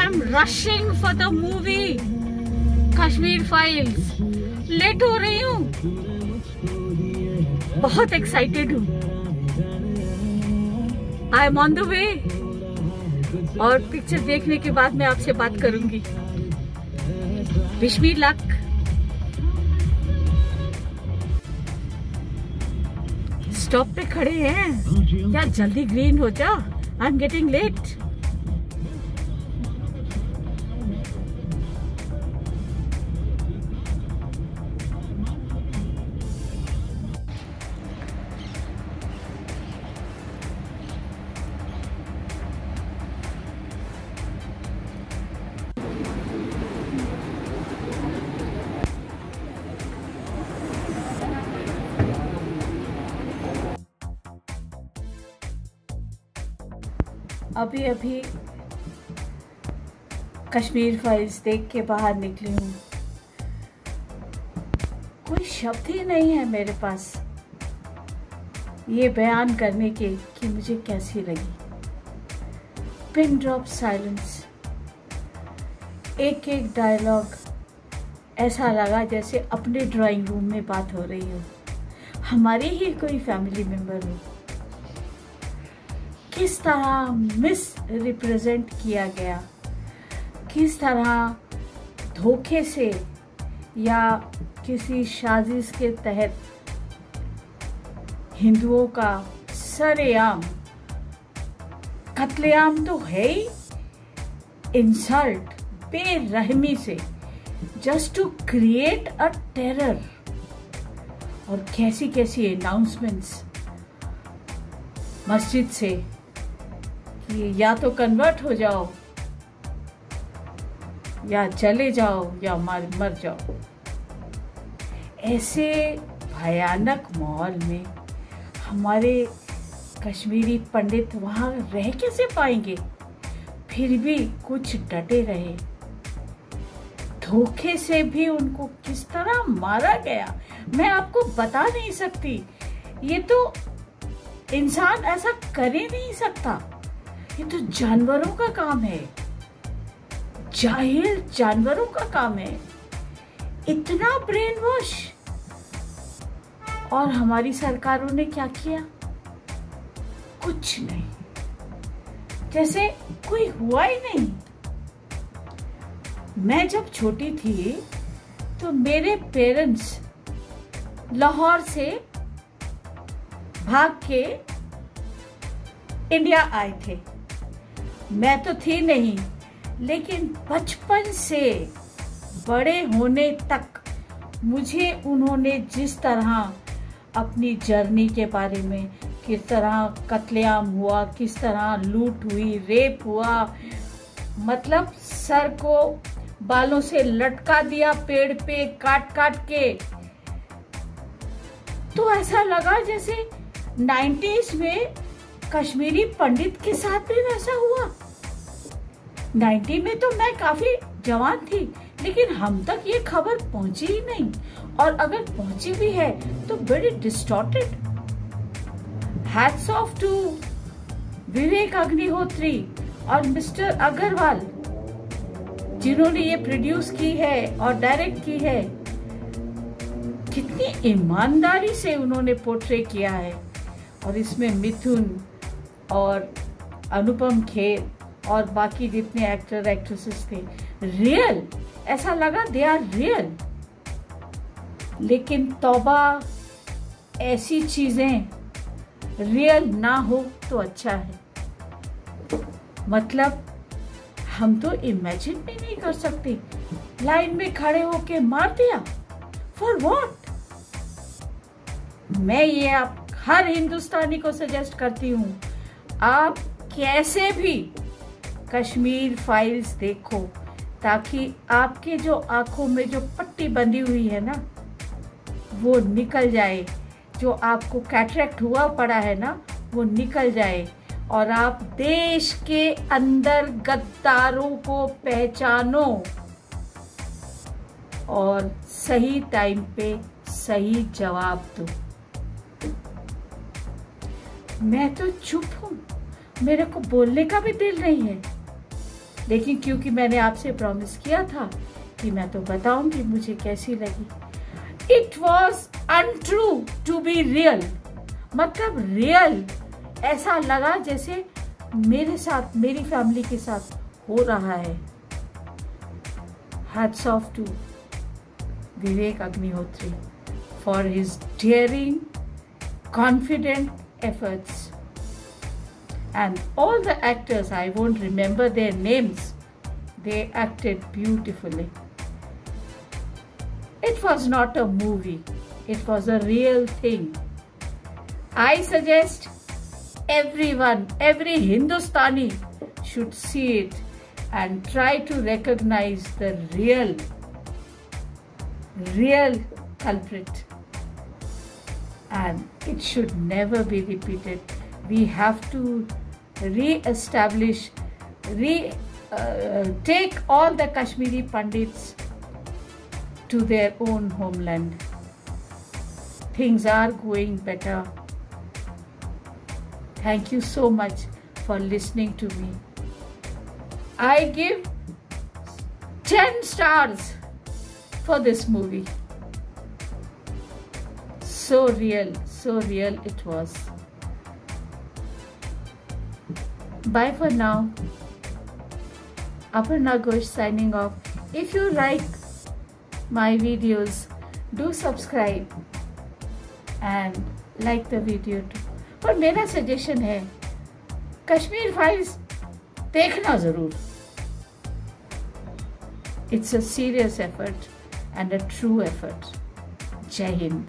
am rushing for the movie Kashmir files. Late हो रही हूँ, बहुत एक्साइटेड हूँ। I am on the way और पिक्चर देखने के बाद मैं आपसे बात करूंगी। Wish me luck. स्टॉप पे खड़े हैं क्या? जल्दी ग्रीन हो जा, आई एम गेटिंग लेट। अभी अभी कश्मीर फाइल्स देख के बाहर निकली हूँ। कोई शब्द ही नहीं है मेरे पास ये बयान करने के कि मुझे कैसी लगी। पिन ड्रॉप साइलेंस, एक एक डायलॉग ऐसा लगा जैसे अपने ड्राइंग रूम में बात हो रही हो, हमारे ही कोई फैमिली मेंबर हो। किस तरह मिस रिप्रेजेंट किया गया, किस तरह धोखे से या किसी साजिश के तहत हिंदुओं का सरेआम कत्लेआम तो है ही, इंसल्ट बेरहमी से just to create a terror. और कैसी कैसी अनाउंसमेंट्स मस्जिद से कि या तो कन्वर्ट हो जाओ या चले जाओ या मर जाओ। ऐसे भयानक माहौल में हमारे कश्मीरी पंडित वहां रह कैसे पाएंगे? फिर भी कुछ डटे रहे। धोखे से भी उनको किस तरह मारा गया मैं आपको बता नहीं सकती। ये तो इंसान ऐसा कर ही नहीं सकता, ये तो जानवरों का काम है, जाहिल जानवरों का काम है। इतना ब्रेन वॉश। और हमारी सरकारों ने क्या किया? कुछ नहीं, जैसे कोई हुआ ही नहीं। मैं जब छोटी थी तो मेरे पेरेंट्स लाहौर से भाग के इंडिया आए थे। मैं तो थी नहीं, लेकिन बचपन से बड़े होने तक मुझे उन्होंने जिस तरह अपनी जर्नी के बारे में, किस तरह कत्लेआम हुआ, किस तरह लूट हुई, रेप हुआ, मतलब सर को बालों से लटका दिया पेड़ पे काट काट के, तो ऐसा लगा जैसे 90s में कश्मीरी पंडित के साथ भी वैसा हुआ। 90 में तो मैं काफी जवान थी, लेकिन हम तक ये खबर पहुंची ही नहीं, और अगर पहुंची भी है तो बड़ी distorted. Hats off to Vivek Agnihotri और मिस्टर अग्रवाल जिन्होंने ये प्रोड्यूस की है और डायरेक्ट की है। कितनी ईमानदारी से उन्होंने पोर्ट्रे किया है। और इसमें मिथुन और अनुपम खेर और बाकी जितने एक्टर एक्ट्रेसेस थे, रियल, ऐसा लगा दे आर रियल। लेकिन तौबा, ऐसी चीजें रियल ना हो तो अच्छा है। मतलब हम तो इमेजिन भी नहीं कर सकते। लाइन में खड़े होके मार दिया, फॉर व्हाट? मैं ये आप हर हिंदुस्तानी को सजेस्ट करती हूँ, आप कैसे भी कश्मीर फाइल्स देखो, ताकि आपके जो आंखों में जो पट्टी बंधी हुई है ना, वो निकल जाए। जो आपको कैटरेक्ट हुआ पड़ा है ना, वो निकल जाए और आप देश के अंदर गद्दारों को पहचानो और सही टाइम पे सही जवाब दो। मैं तो चुप हूं, मेरे को बोलने का भी दिल नहीं है। लेकिन क्योंकि मैंने आपसे प्रॉमिस किया था कि मैं तो बताऊंगी मुझे कैसी लगी। It was untrue to be real, मतलब रियल, ऐसा लगा जैसे मेरे साथ, मेरी फैमिली के साथ हो रहा है। Hats off to Vivek Agnihotri for his daring, confident efforts. And all the actors, I won't remember their names, they acted beautifully. It was not a movie, it was a real thing. I suggest everyone, every Hindustani should see it and try to recognize the real culprit. And it should never be repeated. We have to re-establish, take all the Kashmiri Pandits to their own homeland. Things are going better. Thank you so much for listening to me. I give 10 stars for this movie. So real it was. Bye for now. Aparna Ghosh signing off. If you like my videos, do subscribe and like the video too. और मेरा suggestion है, Kashmir files देखना जरूर. It's a serious effort and a true effort. Jai Hind.